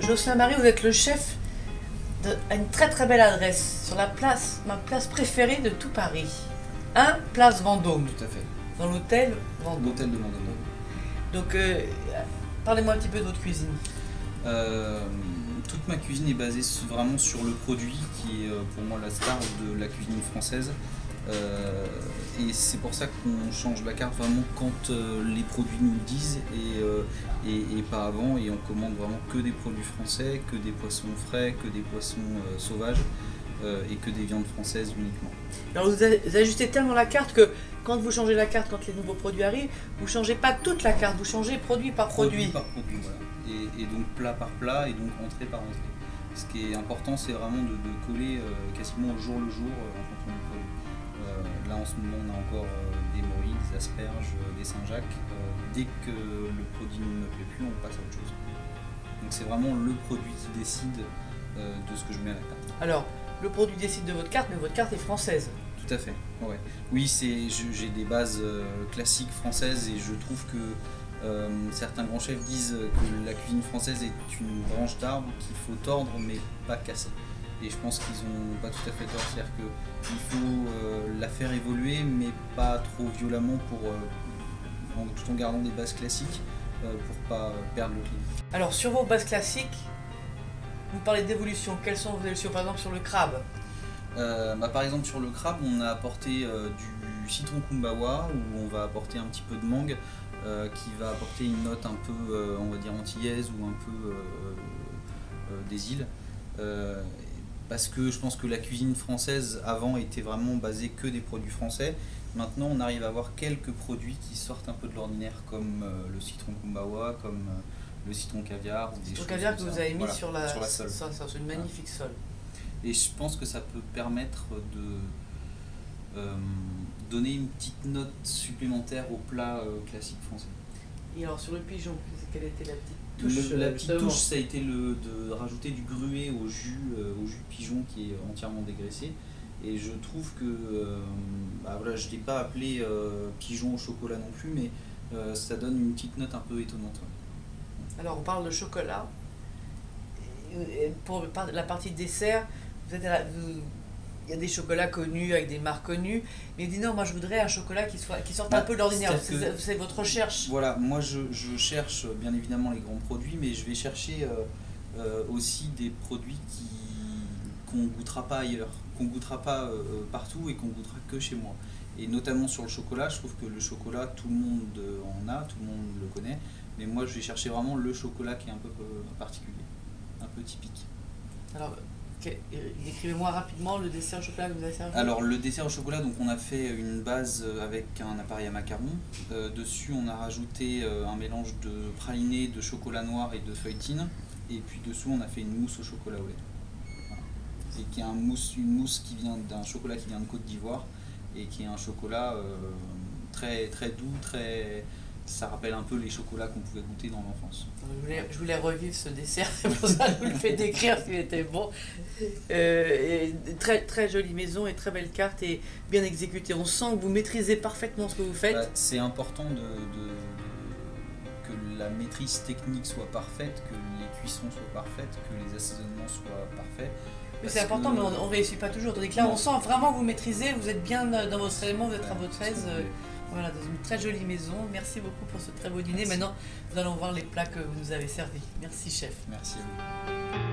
Jocelyn Marie, vous êtes le chef à une très très belle adresse, sur la place, ma place préférée de tout Paris. Place Vendôme. Tout à fait. Dans l'hôtel Vendôme. L'hôtel de Vendôme. Donc, parlez-moi un petit peu de votre cuisine. Toute ma cuisine est basée vraiment sur le produit qui est pour moi la star de la cuisine française. Et c'est pour ça qu'on change la carte vraiment quand les produits nous le disent et pas avant, et on commande vraiment que des produits français, que des poissons frais, que des poissons sauvages et que des viandes françaises uniquement. Alors vous ajustez tellement la carte que quand vous changez la carte, quand les nouveaux produits arrivent, vous ne changez pas toute la carte, vous changez produit par produit. Produit par produit, voilà. Et donc plat par plat et donc entrée par entrée. Ce qui est important, c'est vraiment de coller quasiment au jour le jour en fonction du produit. Là en ce moment on a encore des morilles, des asperges, des Saint-Jacques. Dès que le produit ne me plaît plus, on passe à autre chose. Donc c'est vraiment le produit qui décide de ce que je mets à la carte. Alors, le produit décide de votre carte, mais votre carte est française. Tout à fait, ouais. Oui, j'ai des bases classiques françaises et je trouve que certains grands chefs disent que la cuisine française est une branche d'arbre qu'il faut tordre mais pas casser. Et je pense qu'ils n'ont pas tout à fait tort, c'est-à-dire qu'il faut la faire évoluer mais pas trop violemment tout en gardant des bases classiques pour pas perdre le client. Alors sur vos bases classiques, vous parlez d'évolution. Quelles sont vos évolutions par exemple sur le crabe? Par exemple sur le crabe, on a apporté du citron kumbawa où on va apporter un petit peu de mangue qui va apporter une note un peu, on va dire antillaise ou un peu des îles. Parce que je pense que la cuisine française avant était vraiment basée que des produits français. Maintenant on arrive à avoir quelques produits qui sortent un peu de l'ordinaire comme le citron kumbawa, comme le citron caviar. Le citron caviar que vous avez mis voilà, sur la sole. sur une magnifique sole. Et je pense que ça peut permettre de donner une petite note supplémentaire au plat classique français. Et alors sur le pigeon, quelle était la petite touche? La petite touche, ça a été de rajouter du gruet au jus de pigeon qui est entièrement dégraissé. Et je trouve que, voilà, je ne l'ai pas appelé pigeon au chocolat non plus, mais ça donne une petite note un peu étonnante. Alors on parle de chocolat. Et pour la partie dessert, il y a des chocolats connus avec des marques connues, mais il dit non, moi je voudrais un chocolat qui sorte un peu de l'ordinaire. C'est votre recherche. Voilà, moi je cherche bien évidemment les grands produits, mais je vais chercher aussi des produits qu'on goûtera pas ailleurs, qu'on goûtera pas partout et qu'on goûtera que chez moi. Et notamment sur le chocolat, je trouve que le chocolat, tout le monde en a, tout le monde le connaît, mais moi je vais chercher vraiment le chocolat qui est un peu particulier, un peu typique. Alors, décrivez-moi rapidement le dessert au chocolat que vous avez servi. Alors le dessert au chocolat, donc on a fait une base avec un appareil à macarons. Dessus on a rajouté un mélange de praliné, de chocolat noir et de feuilletine. Et puis dessous on a fait une mousse au chocolat au lait. Voilà. Et qui est une mousse qui vient d'un chocolat qui vient de Côte d'Ivoire et qui est un chocolat très très doux, ça rappelle un peu les chocolats qu'on pouvait goûter dans l'enfance. Je voulais revivre ce dessert, c'est pour ça que je vous le fais décrire s'il était bon. Très, très jolie maison et très belle carte et bien exécutée. On sent que vous maîtrisez parfaitement ce que vous faites. C'est important que la maîtrise technique soit parfaite, que les cuissons soient parfaites, que les assaisonnements soient parfaits. C'est important, mais on ne réussit pas toujours. Tandis que là, on sent vraiment que vous maîtrisez, vous êtes bien dans votre élément, vous êtes à votre aise. Voilà, dans une très jolie maison. Merci beaucoup pour ce très beau dîner. Maintenant, nous allons voir les plats que vous nous avez servis. Merci, chef. Merci à vous.